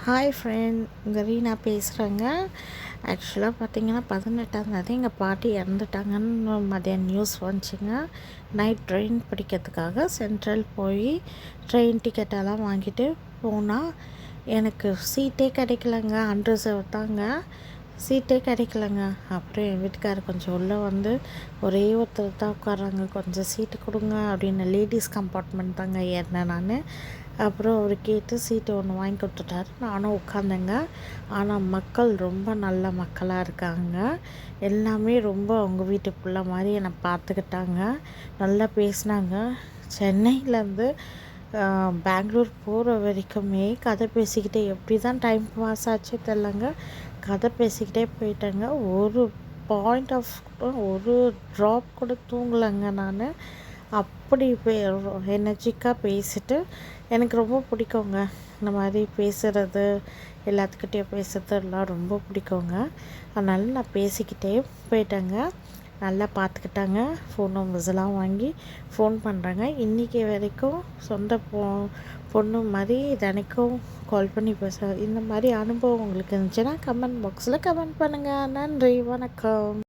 Hi friend, உங்கள் ரீனா பேசுகிறேங்க. ஆக்சுவலாக பார்த்தீங்கன்னா 18ஆம் தேதி எங்கள் பாட்டி இறந்துட்டாங்கன்னு மதியம் நியூஸ் வந்துச்சுங்க. நைட் ட்ரெயின் பிடிக்கிறதுக்காக சென்ட்ரல் போய் ட்ரெயின் டிக்கெட்டெல்லாம் வாங்கிட்டு போனால் எனக்கு சீட்டே கிடைக்கலங்க. அன்ரிசர்வ் தாங்க, சீட்டே கிடைக்கலங்க. அப்புறம் என் வீட்டுக்காரர் கொஞ்சம் உள்ளே வந்து ஒரே ஒருத்தர் தான் உட்காராங்க, கொஞ்சம் சீட்டு கொடுங்க அப்படின்னு. லேடிஸ் கம்பார்ட்மெண்ட் தாங்க ஏறினேன் நான். அப்புறம் அவர் கேட்டு சீட்டு ஒன்று வாங்கி கொடுத்துட்டாரு. நானும் உட்காந்தேங்க. ஆனால் மக்கள் ரொம்ப நல்ல மக்களாக இருக்காங்க. எல்லாமே ரொம்ப அவங்க வீட்டு பிள்ளை மாதிரி என்னை பார்த்துக்கிட்டாங்க, நல்லா பேசினாங்க. சென்னையிலேருந்து பெங்களூர் போகிற வரைக்குமே கதை பேசிக்கிட்டே எப்படி தான் டைம் பாஸ் ஆச்சு தெரிலங்க. கதை பேசிக்கிட்டே போயிட்டேங்க. ஒரு பாயிண்ட் ஆஃப் ஒரு ட்ராப் கூட தூங்கலைங்க நான். அப்படி எனர்ஜிக்காக பேசிட்டு எனக்கு ரொம்ப பிடிக்குங்க. இந்த மாதிரி பேசுகிறது, எல்லாத்துக்கிட்டேயும் பேசுகிறது எல்லாம் ரொம்ப பிடிக்குங்க. அதனால் நான் பேசிக்கிட்டே போயிட்டேங்க. நல்லா பார்த்துக்கிட்டாங்க. ஃபோன் நம்பர்ஸ்லாம் வாங்கி ஃபோன் பண்ணுறாங்க. இன்றைக்கி வரைக்கும் சொந்த பொண்ணு மாதிரி தினைக்கும் கால் பண்ணி பேசுகிறேன். இந்த மாதிரி அனுபவம் உங்களுக்கு இருந்துச்சுன்னா கமெண்ட் பாக்ஸில் கமெண்ட் பண்ணுங்கள். நன்றி, வணக்கம்.